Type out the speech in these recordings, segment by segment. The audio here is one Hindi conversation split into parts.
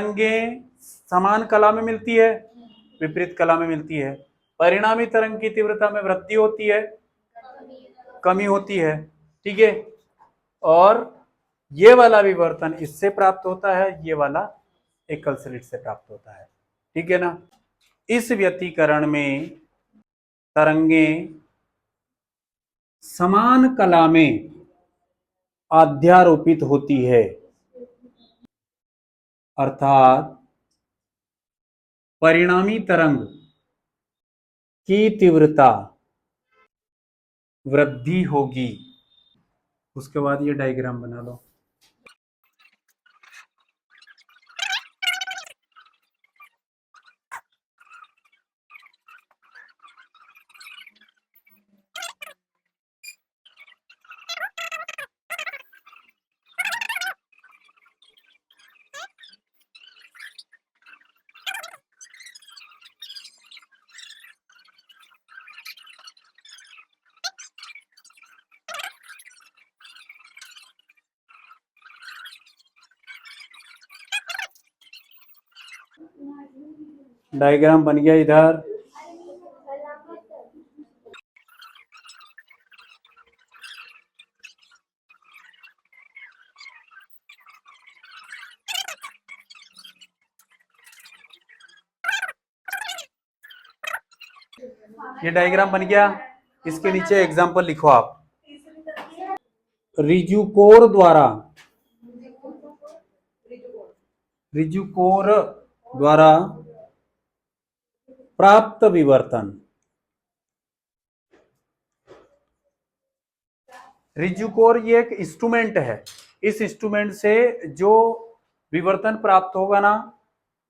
तरंगें समान कला में मिलती है, विपरीत कला में मिलती है। परिणामी तरंग की तीव्रता में वृद्धि होती है, कमी होती है, ठीक है। और ये वाला विवर्तन इससे प्राप्त होता है, ये वाला एकल स्लिट से प्राप्त होता है, ठीक है ना। इस व्यतिकरण में तरंगें समान कला में अध्यारोपित होती है, अर्थात परिणामी तरंग की तीव्रता वृद्धि होगी। उसके बाद ये डायग्राम बना लो। डायग्राम बन गया इधर। ये डायग्राम बन गया। इसके नीचे एग्जांपल लिखो आप। रिजुकोर द्वारा प्राप्त विवर्तन। रिजुकोर ये एक इंस्ट्रूमेंट है। इस इंस्ट्रूमेंट से जो विवर्तन प्राप्त होगा ना,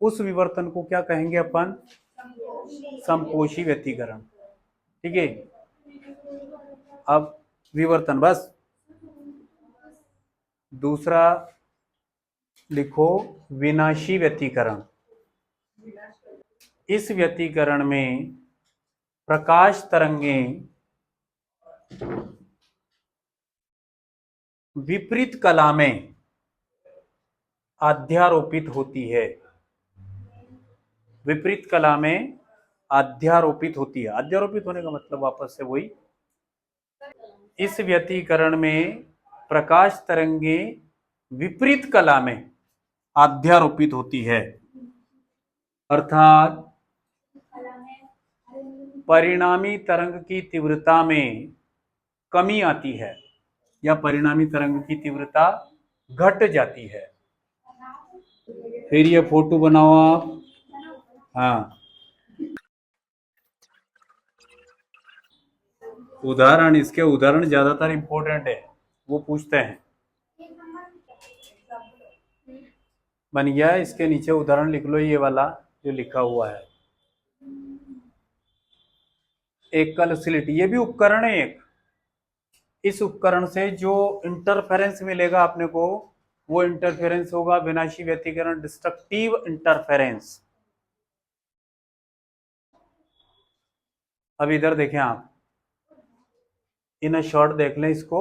उस विवर्तन को क्या कहेंगे अपन? समपोषी व्यतिकरण, ठीक है। अब विवर्तन बस। दूसरा लिखो विनाशी व्यतिकरण। इस व्यतिकरण में प्रकाश तरंगें विपरीत कला में अध्यारोपित होती है, विपरीत कला में अध्यारोपित होती है। अध्यारोपित होने का मतलब वापस से वही, इस व्यतिकरण में प्रकाश तरंगें विपरीत कला में अध्यारोपित होती है, अर्थात परिणामी तरंग की तीव्रता में कमी आती है या परिणामी तरंग की तीव्रता घट जाती है। फिर ये फोटो बनाओ आप। हाँ, उदाहरण, इसके उदाहरण ज्यादातर इंपॉर्टेंट है, वो पूछते हैं। बन गया। इसके नीचे उदाहरण लिख लो, ये वाला जो लिखा हुआ है। एकल स्लिट, ये भी उपकरण है एक। इस उपकरण से जो इंटरफेरेंस मिलेगा अपने को, वो इंटरफेरेंस होगा विनाशी व्यतिकरण, डिस्ट्रक्टिव इंटरफेरेंस। अब इधर देखें आप, इन शॉर्ट देख लें इसको,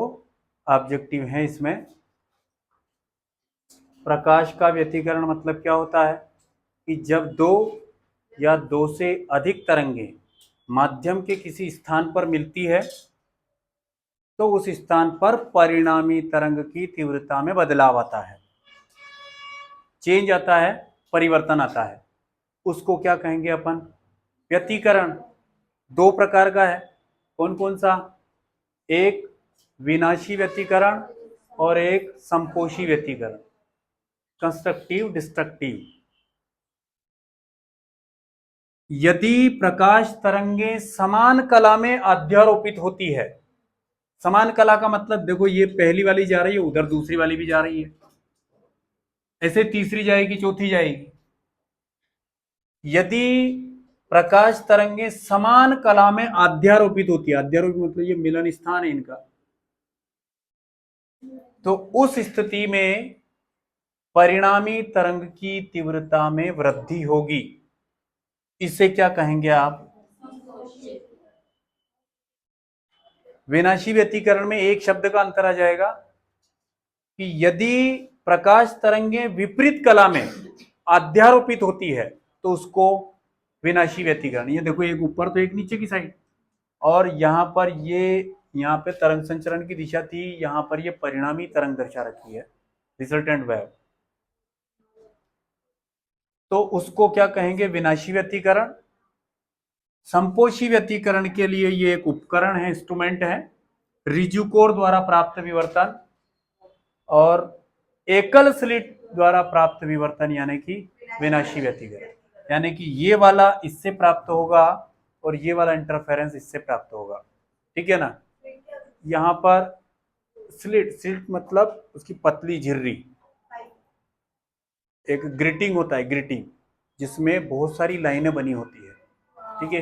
ऑब्जेक्टिव है इसमें। प्रकाश का व्यतिकरण मतलब क्या होता है कि जब दो या दो से अधिक तरंगें माध्यम के किसी स्थान पर मिलती है तो उस स्थान पर परिणामी तरंग की तीव्रता में बदलाव आता है, चेंज आता है, परिवर्तन आता है। उसको क्या कहेंगे अपन? व्यतिकरण। दो प्रकार का है, कौन कौन सा? एक विनाशी व्यतिकरण और एक समपोषी व्यतिकरण, कंस्ट्रक्टिव डिस्ट्रक्टिव। यदि प्रकाश तरंगें समान कला में अध्यारोपित होती है, समान कला का मतलब देखो, ये पहली वाली जा रही है, उधर दूसरी वाली भी जा रही है, ऐसे तीसरी जाएगी, चौथी जाएगी। यदि प्रकाश तरंगें समान कला में अध्यारोपित होती है, अध्यारोपित मतलब ये मिलन स्थान है इनका, तो उस स्थिति में परिणामी तरंग की तीव्रता में वृद्धि होगी। इसे क्या कहेंगे आप? विनाशी व्यतिकरण में एक शब्द का अंतर आ जाएगा कि यदि प्रकाश तरंगें विपरीत कला में अध्यारोपित होती है तो उसको विनाशी व्यतिकरण। ये देखो, एक ऊपर तो एक नीचे की साइड, और यहाँ पर ये, यहाँ पे तरंग संचरण की दिशा थी, यहाँ पर ये परिणामी तरंग दर्शा रखी है, रिजल्टेंट वेव। तो उसको क्या कहेंगे? विनाशी व्यतिकरण। संपोषी व्यतिकरण के लिए ये एक उपकरण है, इंस्ट्रूमेंट है, रिजुकोर द्वारा प्राप्त विवर्तन और एकल स्लिट द्वारा प्राप्त विवर्तन, यानी कि विनाशी व्यतिकरण। यानी कि ये वाला इससे प्राप्त होगा और ये वाला इंटरफेरेंस इससे प्राप्त होगा, ठीक है ना। यहाँ पर स्लिट, स्लिट मतलब उसकी पतली झिर्री, एक ग्रिटिंग होता है, ग्रिटिंग, जिसमें बहुत सारी लाइनें बनी होती है, ठीक है,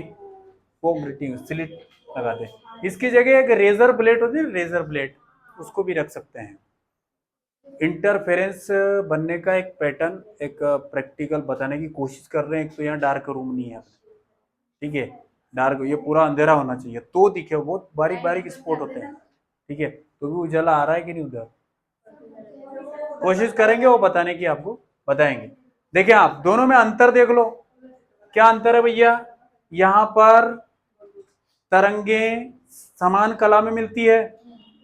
वो ग्रिटिंग स्लिट लगा दे। इसकी जगह एक रेजर ब्लेड होती है, रेजर ब्लेड, उसको भी रख सकते हैं। इंटरफेरेंस बनने का एक पैटर्न, एक प्रैक्टिकल बताने की कोशिश कर रहे हैं। एक तो यहाँ डार्क रूम नहीं है, ठीक है, डार्क, ये पूरा अंधेरा होना चाहिए तो दिखे, बहुत बारीक बारीक स्पॉट होते हैं, ठीक है, तो भी उजाला आ रहा है कि नहीं उधर, कोशिश करेंगे वो बताने की, आपको बताएंगे। देखिए आप दोनों में अंतर देख लो, क्या अंतर है भैया? यहां पर तरंगे समान कला में मिलती है,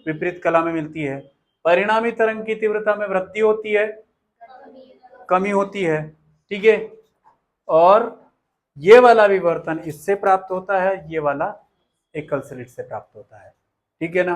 विपरीत कला में मिलती है। परिणामी तरंग की तीव्रता में वृद्धि होती है, कमी होती है, ठीक है। और ये वाला विवर्तन इससे प्राप्त होता है, ये वाला एकल स्लिट से प्राप्त होता है, ठीक है ना।